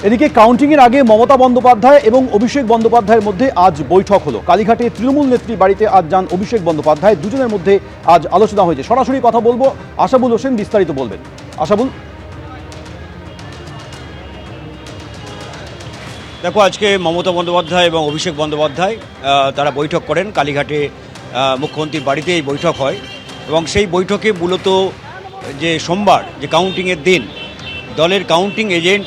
এদিকে কাউন্টিংয়ের আগে মমতা বন্দ্যোপাধ্যায় এবং অভিষেক বন্দ্যোপাধ্যায়ের মধ্যে আজ বৈঠক হলো। কালীঘাটে তৃণমূল নেত্রী বাড়িতে আজ যান অভিষেক বন্দ্যোপাধ্যায়। দুজনের মধ্যে আজ আলোচনা হয়েছে। সরাসরি কথা বলবো, আশাবুল হোসেন বিস্তারিত বলবেন। আশাবুল। দেখো, আজকে মমতা বন্দ্যোপাধ্যায় এবং অভিষেক বন্দ্যোপাধ্যায় তারা বৈঠক করেন। কালীঘাটে মুখ্যমন্ত্রীর বাড়িতে এই বৈঠক হয় এবং সেই বৈঠকে মূলত যে সোমবার যে কাউন্টিংয়ের দিন দলের কাউন্টিং এজেন্ট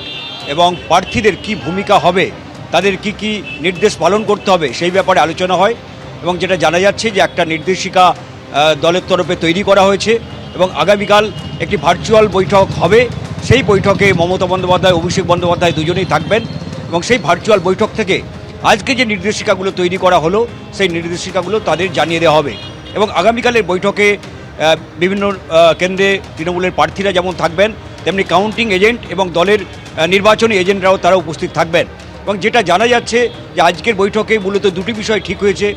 এবং প্রার্থীদের কি ভূমিকা হবে, তাদের কি কি নির্দেশ পালন করতে হবে সেই ব্যাপারে আলোচনা হয়। এবং যেটা জানা যাচ্ছে যে একটা নির্দেশিকা দলের তরফে তৈরি করা হয়েছে এবং আগামীকাল একটি ভার্চুয়াল বৈঠক হবে। সেই বৈঠকে মমতা বন্দ্যোপাধ্যায় অভিষেক বন্দ্যোপাধ্যায় দুজনেই থাকবেন এবং সেই ভার্চুয়াল বৈঠক থেকে আজকে যে নির্দেশিকাগুলো তৈরি করা হলো সেই নির্দেশিকাগুলো তাদের জানিয়ে দেওয়া হবে। এবং আগামীকালের বৈঠকে বিভিন্ন কেন্দ্রে তৃণমূলের প্রার্থীরা যেমন থাকবেন, তেমনি কাউন্টিং এজেন্ট এবং দলের নির্বাচনী এজেন্টরাও তারা উপস্থিত থাকবেন। এবং যেটা জানা যাচ্ছে যে আজকের বৈঠকে মূলত দুটি বিষয় ঠিক হয়েছে।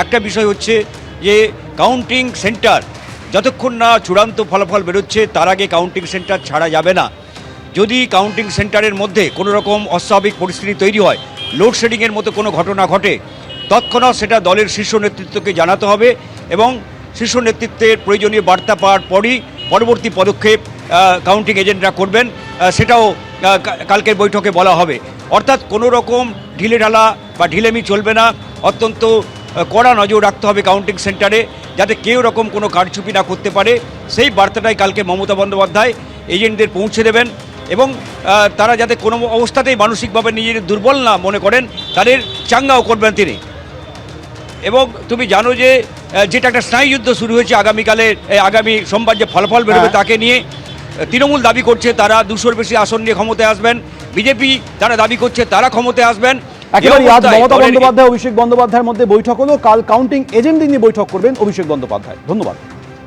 একটা বিষয় হচ্ছে যে কাউন্টিং সেন্টার যতক্ষণ না চূড়ান্ত ফলাফল বেরোচ্ছে তার আগে কাউন্টিং সেন্টার ছাড়া যাবে না। যদি কাউন্টিং সেন্টারের মধ্যে কোনো রকম অস্বাভাবিক পরিস্থিতি তৈরি হয়, লোডশেডিংয়ের মতো কোনো ঘটনা ঘটে, তৎক্ষণাৎ সেটা দলের শীর্ষ নেতৃত্বকে জানাতে হবে এবং শীর্ষ নেতৃত্বের প্রয়োজনীয় বার্তা পাওয়ার পরই পরবর্তী পদক্ষেপ কাউন্টিং এজেন্টরা করবেন, সেটাও কালকের বৈঠকে বলা হবে। অর্থাৎ কোনো রকম ঢিলেঢালা বা ঢিলেমি চলবে না। অত্যন্ত কড়া নজর রাখতে হবে কাউন্টিং সেন্টারে, যাতে কেউ রকম কোনো কারচুপি না করতে পারে। সেই বার্তাটাই কালকে মমতা বন্দ্যোপাধ্যায় এজেন্টদের পৌঁছে দেবেন এবং তারা যাতে কোনো অবস্থাতেই মানসিকভাবে নিজেদের দুর্বল না মনে করেন, তাদের চাঙ্গাও করবেন তিনি। এবং তুমি জানো যে যেটা একটা স্নায়ুযুদ্ধ শুরু হয়েছে আগামী সোমবার যে ফলাফল বেরোবে তাকে নিয়ে। তৃণমূল দাবি করছে তারা 200-র বেশি আসন নিয়ে ক্ষমতায় আসবেন, বিজেপি তারা দাবি করছে তারা ক্ষমতায় আসবেন। একেবারে আজ মমতা বন্দ্যোপাধ্যায় অভিষেক বন্দ্যোপাধ্যায়ের মধ্যে বৈঠক হলো। কাল কাউন্টিং এজেন্ট নিয়ে বৈঠক করবেন অভিষেক বন্দ্যোপাধ্যায়। ধন্যবাদ।